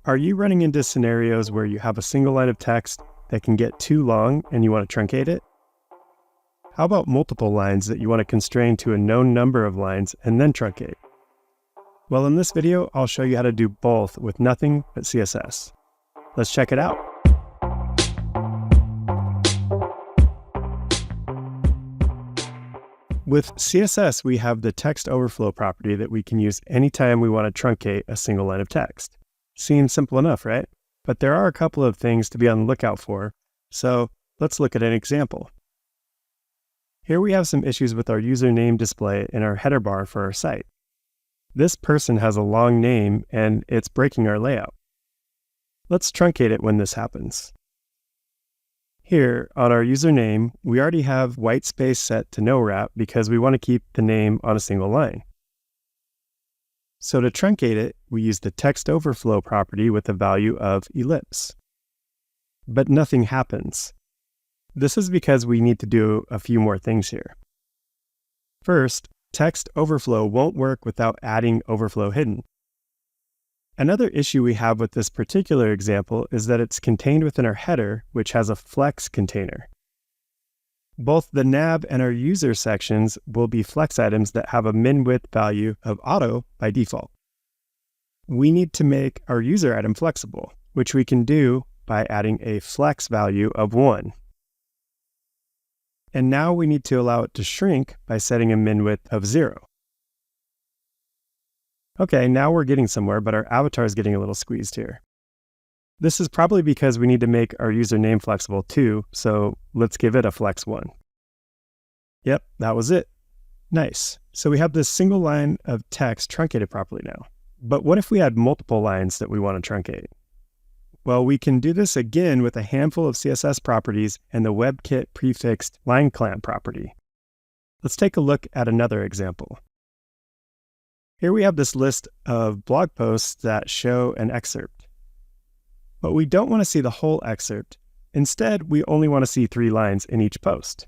Are you running into scenarios where you have a single line of text that can get too long and you want to truncate it? How about multiple lines that you want to constrain to a known number of lines and then truncate? Well, in this video, I'll show you how to do both with nothing but CSS. Let's check it out. With CSS, we have the text-overflow property that we can use anytime we want to truncate a single line of text. Seems simple enough, right? But there are a couple of things to be on the lookout for, so let's look at an example. Here we have some issues with our username display in our header bar for our site. This person has a long name and it's breaking our layout. Let's truncate it when this happens. Here on our username, we already have white space set to no wrap because we want to keep the name on a single line. So to truncate it, we use the text-overflow property with a value of ellipse. But nothing happens. This is because we need to do a few more things here. First, text-overflow won't work without adding overflow hidden. Another issue we have with this particular example is that it's contained within our header, which has a flex container. Both the nav and our user sections will be flex items that have a min-width value of auto by default. We need to make our user item flexible, which we can do by adding a flex value of 1. And now we need to allow it to shrink by setting a min-width of 0. Okay, now we're getting somewhere, but our avatar is getting a little squeezed here. This is probably because we need to make our username flexible too, so let's give it a flex 1. Yep, that was it. Nice. So we have this single line of text truncated properly now. But what if we had multiple lines that we want to truncate? Well, we can do this again with a handful of CSS properties and the WebKit prefixed line clamp property. Let's take a look at another example. Here we have this list of blog posts that show an excerpt. But we don't want to see the whole excerpt. Instead, we only want to see 3 lines in each post.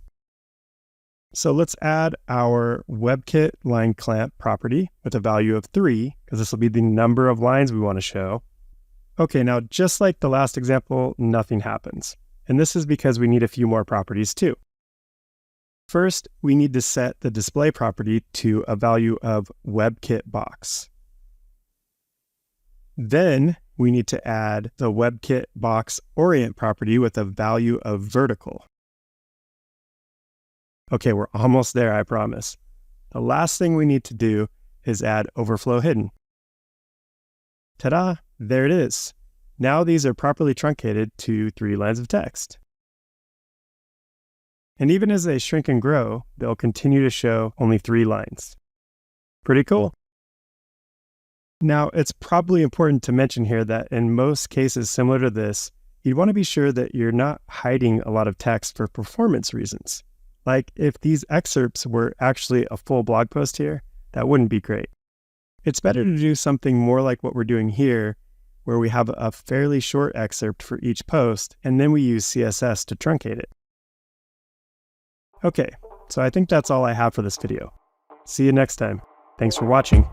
So let's add our WebKit line clamp property with a value of 3, because this will be the number of lines we want to show. Okay, now just like the last example, nothing happens. And this is because we need a few more properties too. First, we need to set the display property to a value of WebKit box. Then we need to add the WebKit box orient property with a value of vertical. Okay, we're almost there, I promise. The last thing we need to do is add overflow hidden. Ta-da, there it is. Now these are properly truncated to 3 lines of text. And even as they shrink and grow, they'll continue to show only 3 lines. Pretty cool. Now, it's probably important to mention here that in most cases similar to this, you want to be sure that you're not hiding a lot of text for performance reasons. Like if these excerpts were actually a full blog post here, that wouldn't be great. It's better to do something more like what we're doing here, where we have a fairly short excerpt for each post, and then we use CSS to truncate it. Okay, so I think that's all I have for this video. See you next time. Thanks for watching.